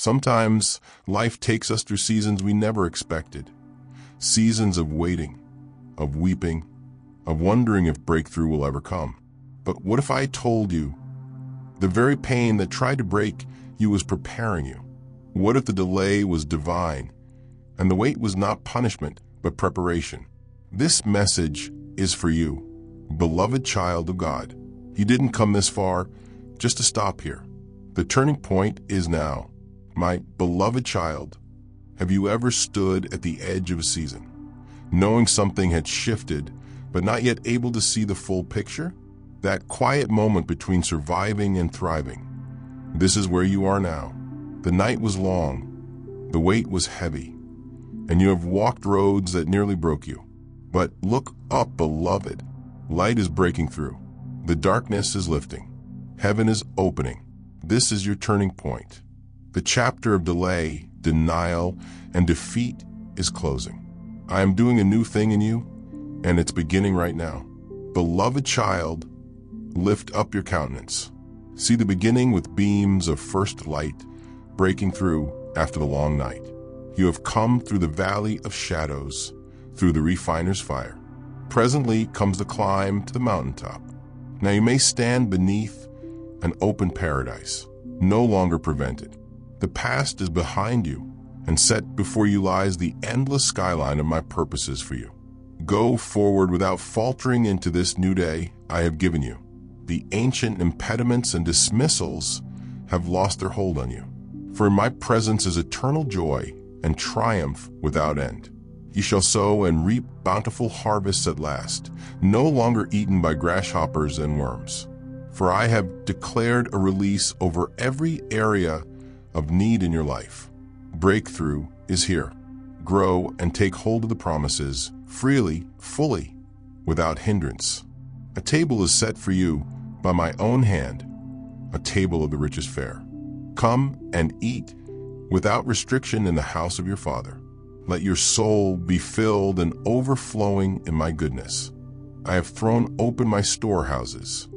Sometimes life takes us through seasons we never expected. Seasons of waiting, of weeping, of wondering if breakthrough will ever come. But what if I told you the very pain that tried to break you was preparing you? What if the delay was divine and the wait was not punishment but preparation? This message is for you, beloved child of God. You didn't come this far just to stop here. The turning point is now. My beloved child, have you ever stood at the edge of a season, knowing something had shifted, but not yet able to see the full picture? That quiet moment between surviving and thriving. This is where you are now. The night was long, the weight was heavy, and you have walked roads that nearly broke you. But look up, beloved. Light is breaking through. The darkness is lifting. Heaven is opening. This is your turning point. The chapter of delay, denial, and defeat is closing. I am doing a new thing in you, and it's beginning right now. Beloved child, lift up your countenance. See the beginning with beams of first light breaking through after the long night. You have come through the valley of shadows, through the refiner's fire. Presently comes the climb to the mountaintop. Now you may stand beneath an open paradise, no longer prevented. The past is behind you, and set before you lies the endless skyline of my purposes for you. Go forward without faltering into this new day I have given you. The ancient impediments and dismissals have lost their hold on you. For in my presence is eternal joy and triumph without end. You shall sow and reap bountiful harvests at last, no longer eaten by grasshoppers and worms. For I have declared a release over every area of need in your life. Breakthrough is here. Grow and take hold of the promises freely, fully, without hindrance. A table is set for you by my own hand, a table of the richest fare. Come and eat without restriction in the house of your Father. Let your soul be filled and overflowing in my goodness. I have thrown open my storehouses,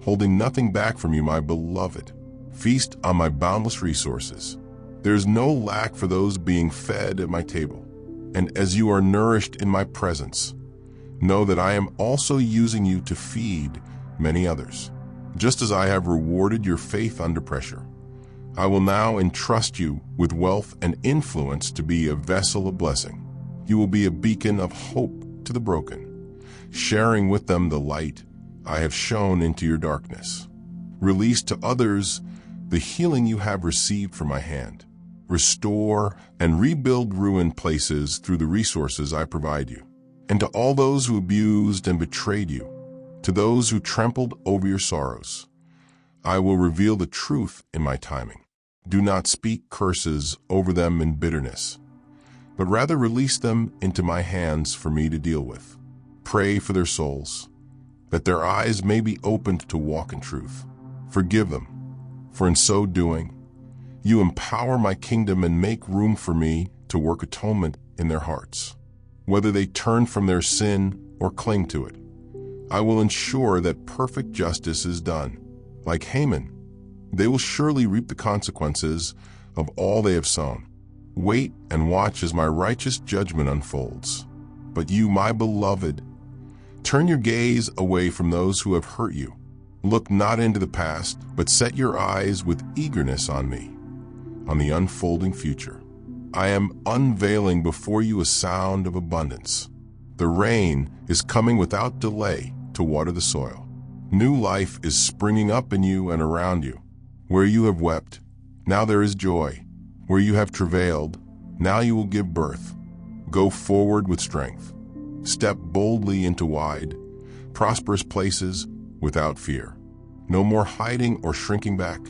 holding nothing back from you, my beloved. Feast on my boundless resources. There is no lack for those being fed at my table. And as you are nourished in my presence, know that I am also using you to feed many others. Just as I have rewarded your faith under pressure, I will now entrust you with wealth and influence to be a vessel of blessing. You will be a beacon of hope to the broken, sharing with them the light I have shone into your darkness. Release to others the healing you have received from my hand. Restore and rebuild ruined places through the resources I provide you. And to all those who abused and betrayed you, to those who trampled over your sorrows, I will reveal the truth in my timing. Do not speak curses over them in bitterness, but rather release them into my hands for me to deal with. Pray for their souls, that their eyes may be opened to walk in truth. Forgive them, for in so doing, you empower my kingdom and make room for me to work atonement in their hearts. Whether they turn from their sin or cling to it, I will ensure that perfect justice is done. Like Haman, they will surely reap the consequences of all they have sown. Wait and watch as my righteous judgment unfolds. But you, my beloved, turn your gaze away from those who have hurt you. Look not into the past, but set your eyes with eagerness on me, on the unfolding future. I am unveiling before you a sound of abundance. The rain is coming without delay to water the soil. New life is springing up in you and around you. Where you have wept, now there is joy. Where you have travailed, now you will give birth. Go forward with strength. Step boldly into wide, prosperous places without fear. No more hiding or shrinking back.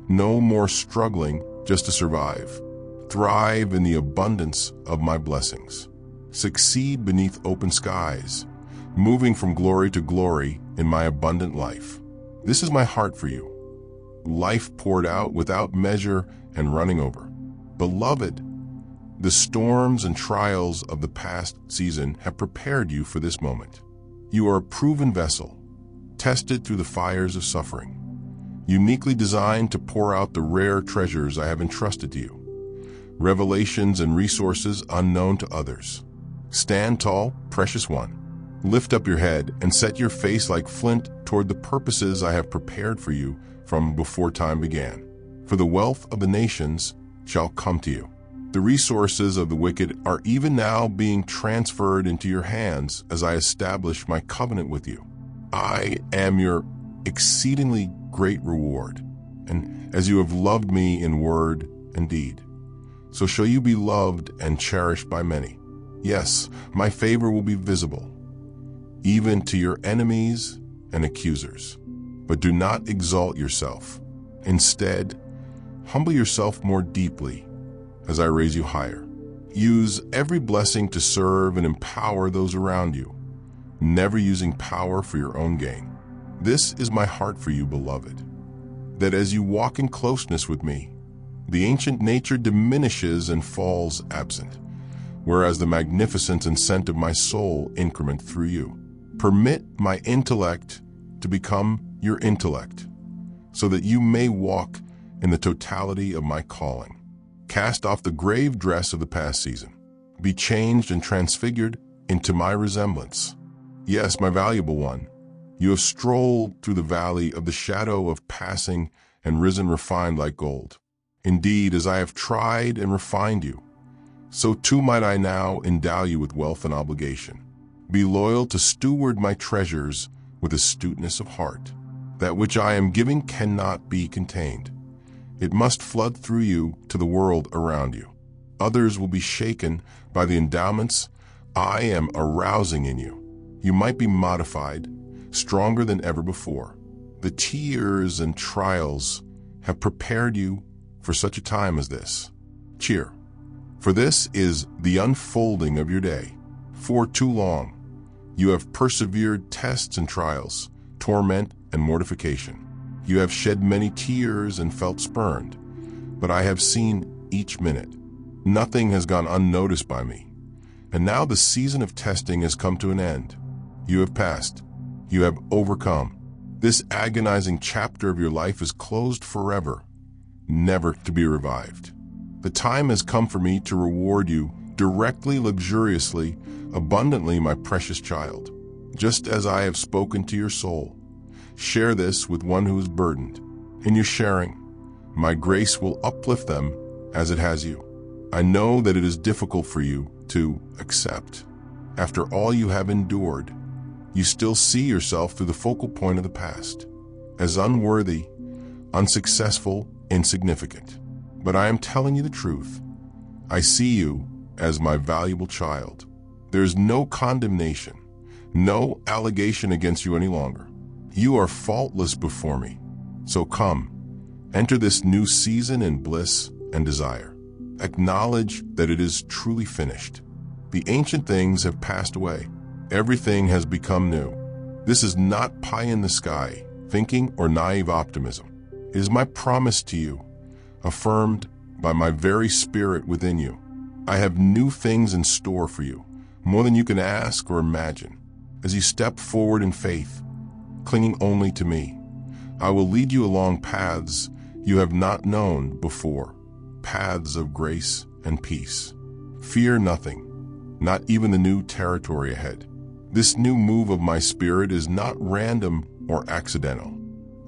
No more struggling just to survive. Thrive in the abundance of my blessings. Succeed beneath open skies, moving from glory to glory in my abundant life. This is my heart for you. Life poured out without measure and running over. Beloved, the storms and trials of the past season have prepared you for this moment. You are a proven vessel, tested through the fires of suffering. uniquely designed to pour out the rare treasures I have entrusted to you, revelations and resources unknown to others. Stand tall, precious one. Lift up your head and set your face like flint toward the purposes I have prepared for you from before time began. For the wealth of the nations shall come to you. The resources of the wicked are even now being transferred into your hands as I establish my covenant with you. I am your exceedingly great reward, and as you have loved me in word and deed, so shall you be loved and cherished by many. Yes, my favor will be visible, even to your enemies and accusers. But do not exalt yourself. Instead, humble yourself more deeply as I raise you higher. Use every blessing to serve and empower those around you, never using power for your own gain. This is my heart for you, beloved, that as you walk in closeness with me, the ancient nature diminishes and falls absent, whereas the magnificence and scent of my soul increment through you. Permit my intellect to become your intellect, so that you may walk in the totality of my calling. Cast off the grave dress of the past season. Be changed and transfigured into my resemblance. Yes, my valuable one, you have strolled through the valley of the shadow of passing and risen refined like gold. Indeed, as I have tried and refined you, so too might I now endow you with wealth and obligation. Be loyal to steward my treasures with astuteness of heart. That which I am giving cannot be contained. It must flood through you to the world around you. Others will be shaken by the endowments I am arousing in you. You might be modified, stronger than ever before. The tears and trials have prepared you for such a time as this. Cheer, for this is the unfolding of your day. For too long, you have persevered tests and trials, torment and mortification. You have shed many tears and felt spurned, but I have seen each minute. Nothing has gone unnoticed by me. And now the season of testing has come to an end. You have passed. You have overcome. This agonizing chapter of your life is closed forever, never to be revived. The time has come for me to reward you directly, luxuriously, abundantly, my precious child. Just as I have spoken to your soul, share this with one who is burdened. In your sharing, my grace will uplift them as it has you. I know that it is difficult for you to accept. After all you have endured, you still see yourself through the focal point of the past, as unworthy, unsuccessful, insignificant. But I am telling you the truth. I see you as my valuable child. There is no condemnation, no allegation against you any longer. You are faultless before me. So come, enter this new season in bliss and desire. Acknowledge that it is truly finished. The ancient things have passed away. Everything has become new. This is not pie in the sky thinking or naive optimism. It is my promise to you, affirmed by my very spirit within you. I have new things in store for you, more than you can ask or imagine. As you step forward in faith, clinging only to me, I will lead you along paths you have not known before, paths of grace and peace. Fear nothing, not even the new territory ahead. This new move of my spirit is not random or accidental.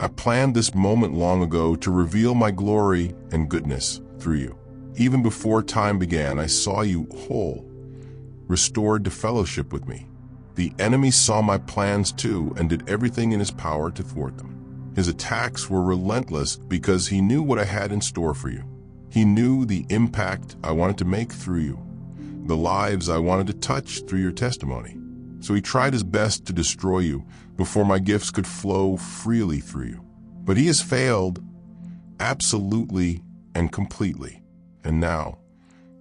I planned this moment long ago to reveal my glory and goodness through you. Even before time began, I saw you whole, restored to fellowship with me. The enemy saw my plans too and did everything in his power to thwart them. His attacks were relentless because he knew what I had in store for you. He knew the impact I wanted to make through you, the lives I wanted to touch through your testimony. So he tried his best to destroy you before my gifts could flow freely through you. But he has failed absolutely and completely. And now,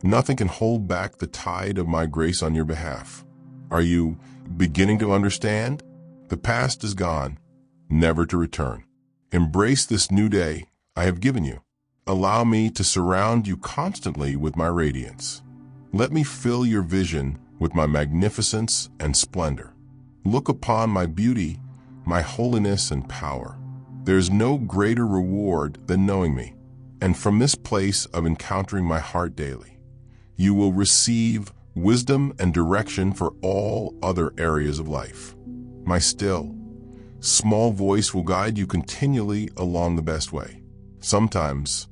nothing can hold back the tide of my grace on your behalf. Are you beginning to understand? The past is gone, never to return. Embrace this new day I have given you. Allow me to surround you constantly with my radiance. Let me fill your vision with my magnificence and splendor. Look upon my beauty, my holiness and power. There's no greater reward than knowing me. And from this place of encountering my heart daily, you will receive wisdom and direction for all other areas of life. My still, small voice will guide you continually along the best way. Sometimes,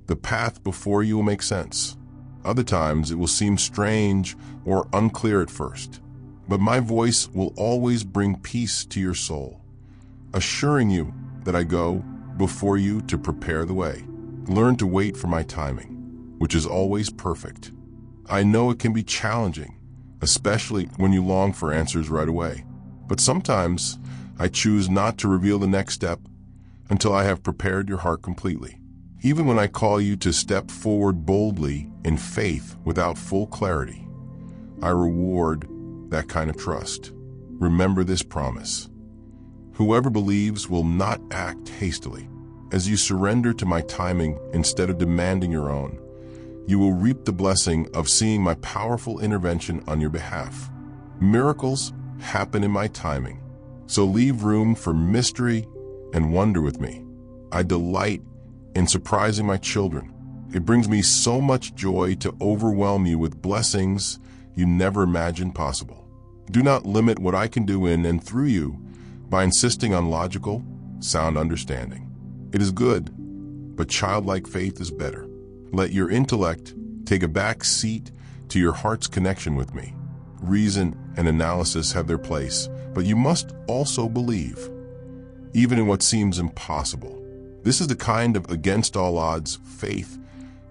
the path before you will make sense. Other times, it will seem strange or unclear at first. But my voice will always bring peace to your soul, assuring you that I go before you to prepare the way. Learn to wait for my timing, which is always perfect. I know it can be challenging, especially when you long for answers right away. But sometimes I choose not to reveal the next step until I have prepared your heart completely. Even when I call you to step forward boldly in faith without full clarity, I reward that kind of trust. Remember this promise. Whoever believes will not act hastily. As you surrender to my timing instead of demanding your own, you will reap the blessing of seeing my powerful intervention on your behalf. Miracles happen in my timing, so leave room for mystery and wonder with me. I delight in surprising my children. It brings me so much joy to overwhelm you with blessings you never imagined possible. Do not limit what I can do in and through you by insisting on logical, sound understanding. It is good, but childlike faith is better. Let your intellect take a back seat to your heart's connection with me. Reason and analysis have their place, but you must also believe, even in what seems impossible. This is the kind of against all odds faith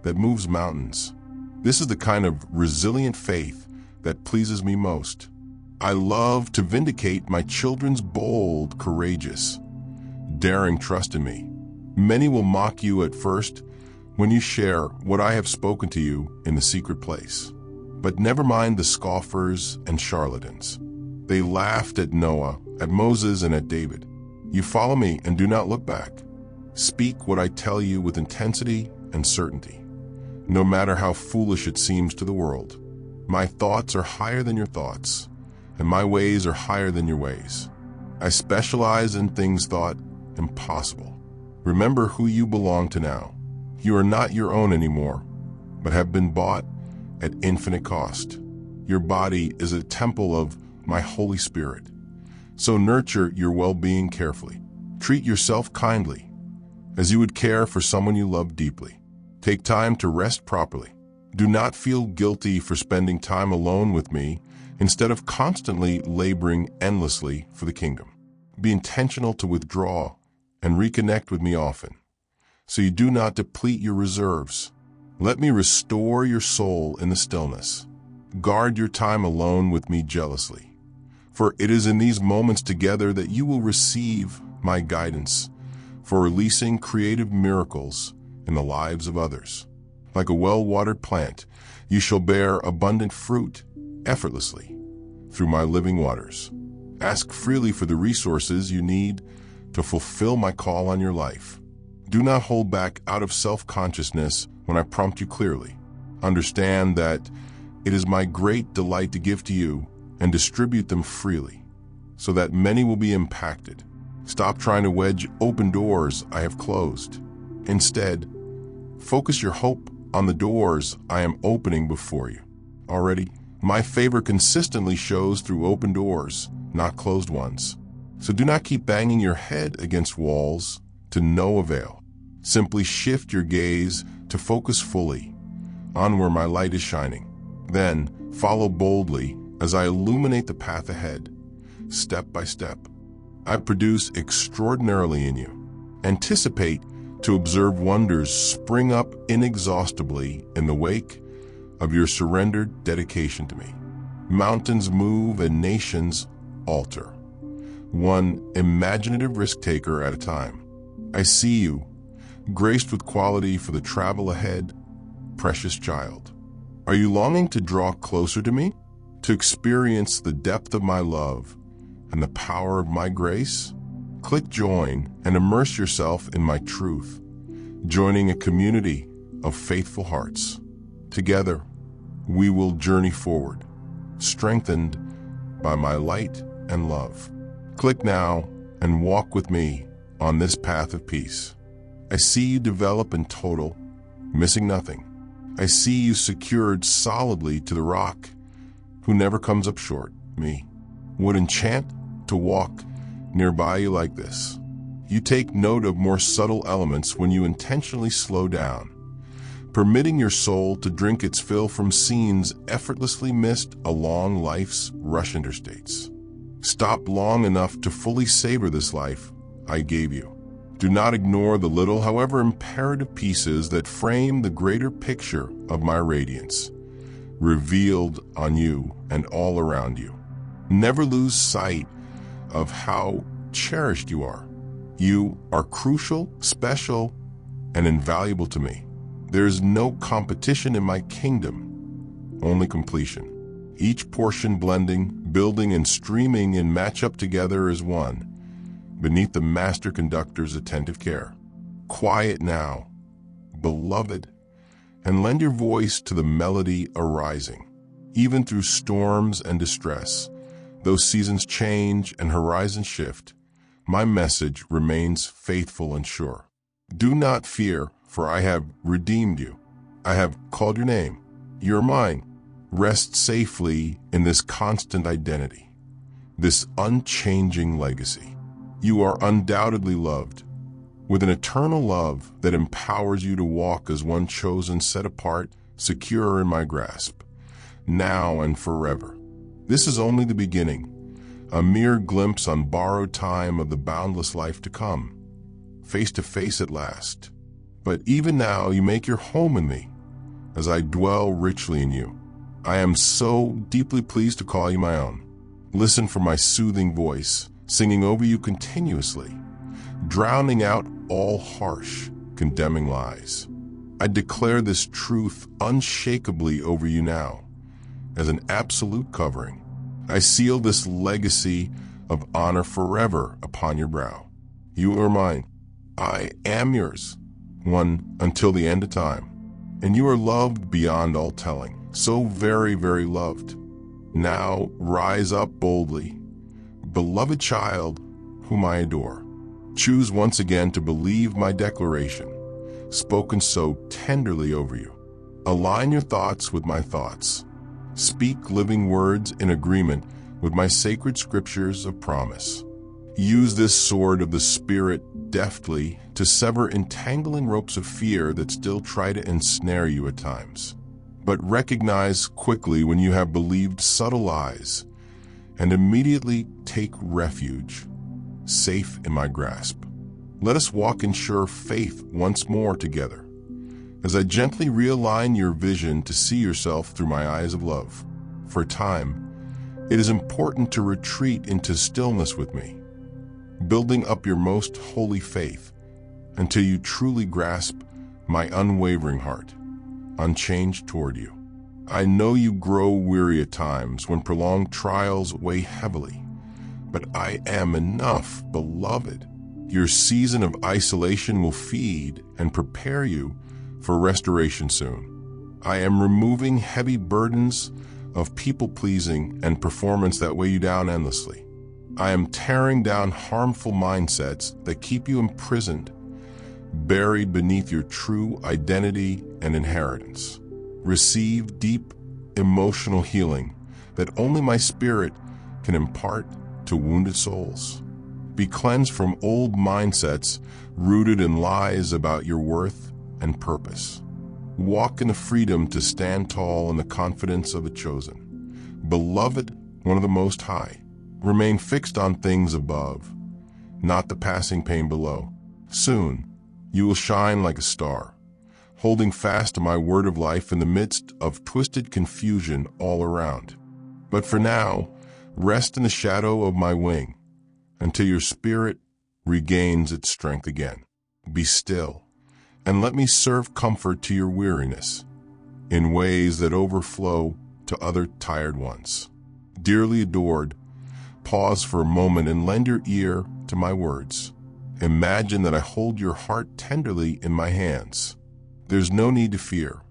that moves mountains. This is the kind of resilient faith that pleases me most. I love to vindicate my children's bold, courageous, daring trust in me. Many will mock you at first when you share what I have spoken to you in the secret place. But never mind the scoffers and charlatans. They laughed at Noah, at Moses, and at David. You follow me and do not look back. Speak what I tell you with intensity and certainty, no matter how foolish it seems to the world. My thoughts are higher than your thoughts, and my ways are higher than your ways. I specialize in things thought impossible. Remember who you belong to now. You are not your own anymore, but have been bought at infinite cost. Your body is a temple of my Holy Spirit. So nurture your well-being carefully. Treat yourself kindly, as you would care for someone you love deeply. Take time to rest properly. Do not feel guilty for spending time alone with me instead of constantly laboring endlessly for the kingdom. Be intentional to withdraw and reconnect with me often, so you do not deplete your reserves. Let me restore your soul in the stillness. Guard your time alone with me jealously, for it is in these moments together that you will receive my guidance for releasing creative miracles in the lives of others. Like a well-watered plant, you shall bear abundant fruit effortlessly through my living waters. Ask freely for the resources you need to fulfill my call on your life. Do not hold back out of self-consciousness when I prompt you clearly. Understand that it is my great delight to give to you and distribute them freely, so that many will be impacted. Stop trying to wedge open doors I have closed. Instead, focus your hope on the doors I am opening before you. Already, my favor consistently shows through open doors, not closed ones. So do not keep banging your head against walls to no avail. Simply shift your gaze to focus fully on where my light is shining. Then follow boldly as I illuminate the path ahead, step by step. I produce extraordinarily in you. Anticipate to observe wonders spring up inexhaustibly in the wake of your surrendered dedication to me. Mountains move and nations alter, one imaginative risk-taker at a time. I see you, graced with quality for the travel ahead, precious child. Are you longing to draw closer to me, to experience the depth of my love and the power of my grace? Click join and immerse yourself in my truth, joining a community of faithful hearts. Together, we will journey forward, strengthened by my light and love. Click now and walk with me on this path of peace. I see you develop in total, missing nothing. I see you secured solidly to the rock, who never comes up short, me. Would enchant to walk nearby you like this. You take note of more subtle elements when you intentionally slow down, permitting your soul to drink its fill from scenes effortlessly missed along life's rush interstates. Stop long enough to fully savor this life I gave you. Do not ignore the little, however imperative pieces that frame the greater picture of my radiance, revealed on you and all around you. Never lose sight of how cherished you are. You are crucial, special, and invaluable to me. There is no competition in my kingdom, only completion. Each portion blending, building, and streaming in match up together as one, beneath the master conductor's attentive care. Quiet now, beloved, and lend your voice to the melody arising. Even through storms and distress, though seasons change and horizons shift, my message remains faithful and sure. Do not fear, for I have redeemed you. I have called your name. You're mine. Rest safely in this constant identity, this unchanging legacy. You are undoubtedly loved, with an eternal love that empowers you to walk as one chosen, set apart, secure in my grasp, now and forever. This is only the beginning, a mere glimpse on borrowed time of the boundless life to come, face to face at last. But even now you make your home in me, as I dwell richly in you. I am so deeply pleased to call you my own. Listen for my soothing voice, singing over you continuously, drowning out all harsh, condemning lies. I declare this truth unshakably over you now, as an absolute covering. I seal this legacy of honor forever upon your brow. You are mine. I am yours, one until the end of time. And you are loved beyond all telling, so very, very loved. Now rise up boldly, beloved child whom I adore. Choose once again to believe my declaration, spoken so tenderly over you. Align your thoughts with my thoughts. Speak living words in agreement with my sacred scriptures of promise. Use this sword of the Spirit deftly to sever entangling ropes of fear that still try to ensnare you at times. But recognize quickly when you have believed subtle lies, and immediately take refuge, safe in my grasp. Let us walk in sure faith once more together, as I gently realign your vision to see yourself through my eyes of love. For a time, it is important to retreat into stillness with me, building up your most holy faith until you truly grasp my unwavering heart, unchanged toward you. I know you grow weary at times when prolonged trials weigh heavily, but I am enough, beloved. Your season of isolation will feed and prepare you for restoration soon. I am removing heavy burdens of people-pleasing and performance that weigh you down endlessly. I am tearing down harmful mindsets that keep you imprisoned, buried beneath your true identity and inheritance. Receive deep emotional healing that only my Spirit can impart to wounded souls. Be cleansed from old mindsets rooted in lies about your worth and purpose. Walk in the freedom to stand tall in the confidence of the chosen. Beloved, one of the Most High, remain fixed on things above, not the passing pain below. Soon, you will shine like a star, holding fast to my word of life in the midst of twisted confusion all around. But for now, rest in the shadow of my wing until your spirit regains its strength again. Be still, and let me serve comfort to your weariness in ways that overflow to other tired ones. Dearly adored, pause for a moment and lend your ear to my words. Imagine that I hold your heart tenderly in my hands. There's no need to fear,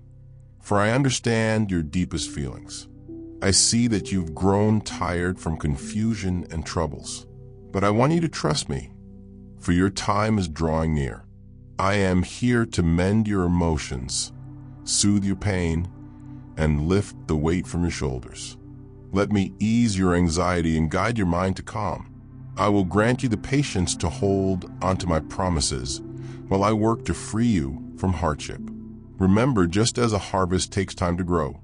for I understand your deepest feelings. I see that you've grown tired from confusion and troubles, but I want you to trust me, for your time is drawing near. I am here to mend your emotions, soothe your pain, and lift the weight from your shoulders. Let me ease your anxiety and guide your mind to calm. I will grant you the patience to hold onto my promises while I work to free you from hardship. Remember, just as a harvest takes time to grow,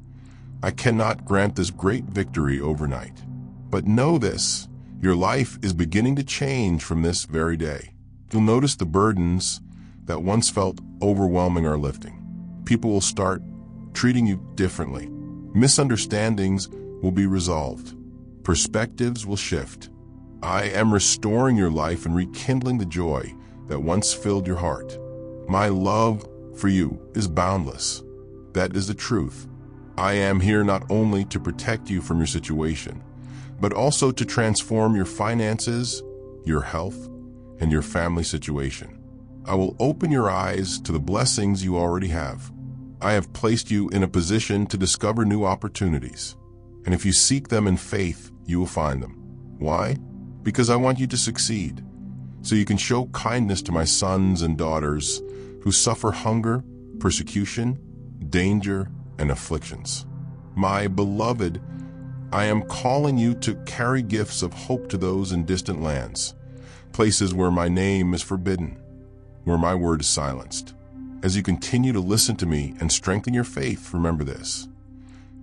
I cannot grant this great victory overnight. But know this, your life is beginning to change from this very day. You'll notice the burdens that once felt overwhelming are lifting. People will start treating you differently. Misunderstandings will be resolved. Perspectives will shift. I am restoring your life and rekindling the joy that once filled your heart. My love for you is boundless. That is the truth. I am here not only to protect you from your situation, but also to transform your finances, your health, and your family situation. I will open your eyes to the blessings you already have. I have placed you in a position to discover new opportunities. And if you seek them in faith, you will find them. Why? Because I want you to succeed, so you can show kindness to my sons and daughters who suffer hunger, persecution, danger, and afflictions. My beloved, I am calling you to carry gifts of hope to those in distant lands, places where my name is forbidden, where my word is silenced. As you continue to listen to me and strengthen your faith, remember this.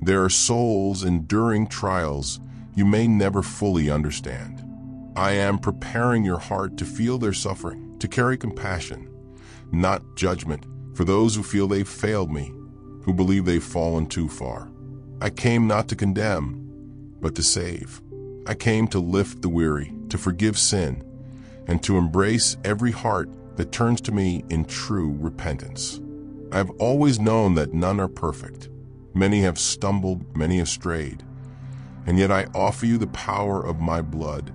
There are souls enduring trials you may never fully understand. I am preparing your heart to feel their suffering, to carry compassion, not judgment, for those who feel they've failed me, who believe they've fallen too far. I came not to condemn, but to save. I came to lift the weary, to forgive sin, and to embrace every heart that turns to me in true repentance. I have always known that none are perfect. Many have stumbled, many have strayed, and yet I offer you the power of my blood,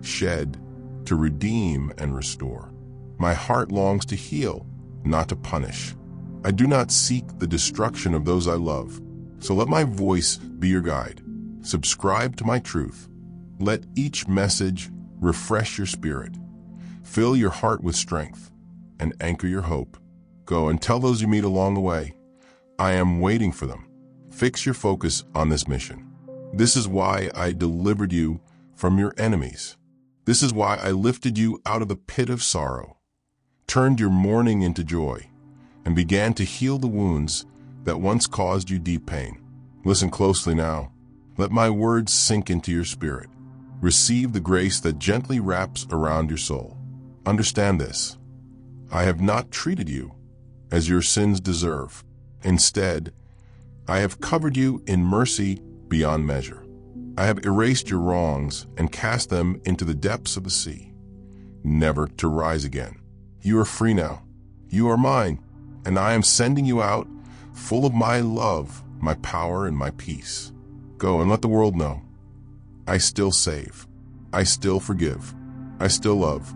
shed to redeem and restore. My heart longs to heal, not to punish. I do not seek the destruction of those I love, so let my voice be your guide. Subscribe to my truth. Let each message refresh your spirit, fill your heart with strength, and anchor your hope. Go and tell those you meet along the way, I am waiting for them. Fix your focus on this mission. This is why I delivered you from your enemies. This is why I lifted you out of the pit of sorrow, turned your mourning into joy, and began to heal the wounds that once caused you deep pain. Listen closely now. Let my words sink into your spirit. Receive the grace that gently wraps around your soul. Understand this. I have not treated you as your sins deserve. Instead, I have covered you in mercy beyond measure. I have erased your wrongs and cast them into the depths of the sea, never to rise again. You are free now. You are mine, and I am sending you out full of my love, my power, and my peace. Go and let the world know. I still save. I still forgive. I still love.